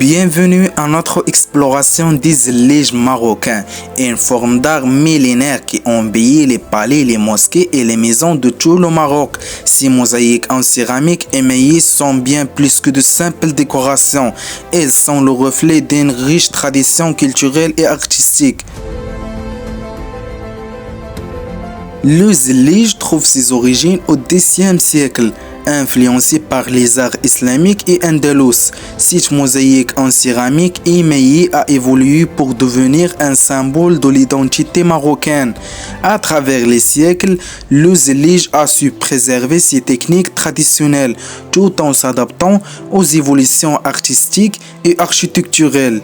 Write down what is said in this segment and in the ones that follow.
Bienvenue à notre exploration des zilij marocains, une forme d'art millénaire qui embellit les palais, les mosquées et les maisons de tout le Maroc. Ces mosaïques en céramique émaillée sont bien plus que de simples décorations. Elles sont le reflet d'une riche tradition culturelle et artistique. Le zilij trouve ses origines au Xe siècle. Influencé par les arts islamiques et andalous, cette mosaïque en céramique émaillée a évolué pour devenir un symbole de l'identité marocaine. À travers les siècles, le zilij a su préserver ses techniques traditionnelles tout en s'adaptant aux évolutions artistiques et architecturales.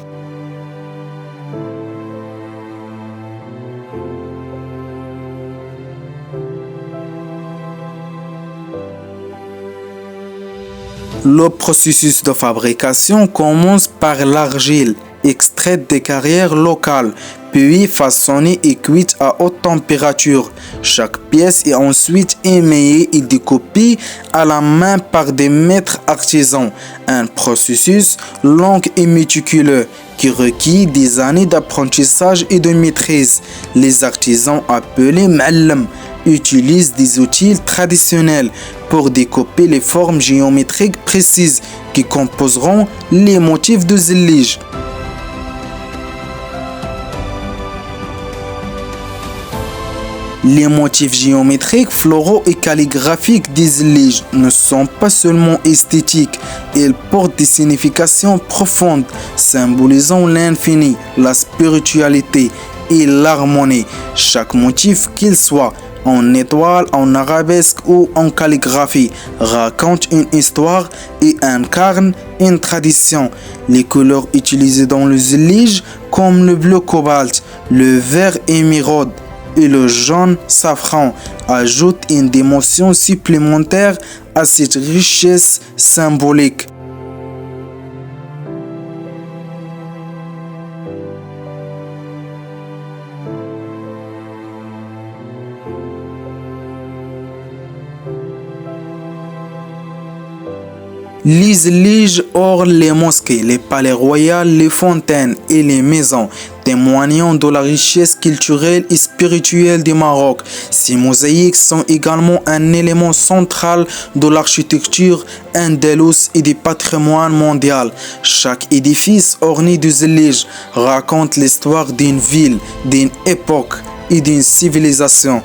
Le processus de fabrication commence par l'argile, extraite des carrières locales, puis façonnée et cuite à haute température. Chaque pièce est ensuite émaillée et découpée à la main par des maîtres artisans. Un processus long et méticuleux qui requiert des années d'apprentissage et de maîtrise. Les artisans appelés ma'allam utilisent des outils traditionnels pour découper les formes géométriques précises qui composeront les motifs de zilij. Les motifs géométriques, floraux et calligraphiques des zilij ne sont pas seulement esthétiques, ils portent des significations profondes, symbolisant l'infini, la spiritualité et l'harmonie. Chaque motif, qu'il soit en étoile, en arabesque ou en calligraphie, raconte une histoire et incarne une tradition. Les couleurs utilisées dans le zilij, comme le bleu cobalt, le vert émeraude et le jaune safran, ajoutent une dimension supplémentaire à cette richesse symbolique. Les zilij ornent les mosquées, les palais royaux, les fontaines et les maisons, témoignant de la richesse culturelle et spirituelle du Maroc. Ces mosaïques sont également un élément central de l'architecture andalouse et du patrimoine mondial. Chaque édifice orné de zilij raconte l'histoire d'une ville, d'une époque et d'une civilisation.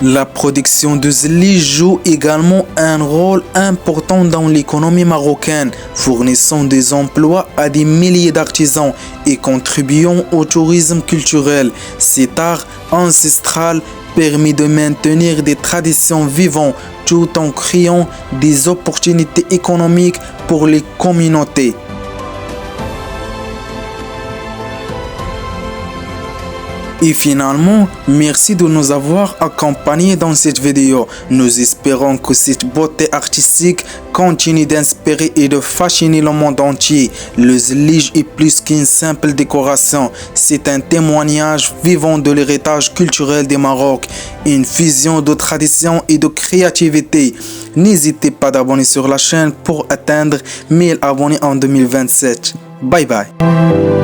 La production de zilij joue également un rôle important dans l'économie marocaine, fournissant des emplois à des milliers d'artisans et contribuant au tourisme culturel. Cet art ancestral permet de maintenir des traditions vivantes tout en créant des opportunités économiques pour les communautés. Et finalement, merci de nous avoir accompagnés dans cette vidéo. Nous espérons que cette beauté artistique continue d'inspirer et de fasciner le monde entier. Le zilij est plus qu'une simple décoration. C'est un témoignage vivant de l'héritage culturel du Maroc, une fusion de tradition et de créativité. N'hésitez pas d'abonner sur la chaîne pour atteindre 1000 abonnés en 2027. Bye bye.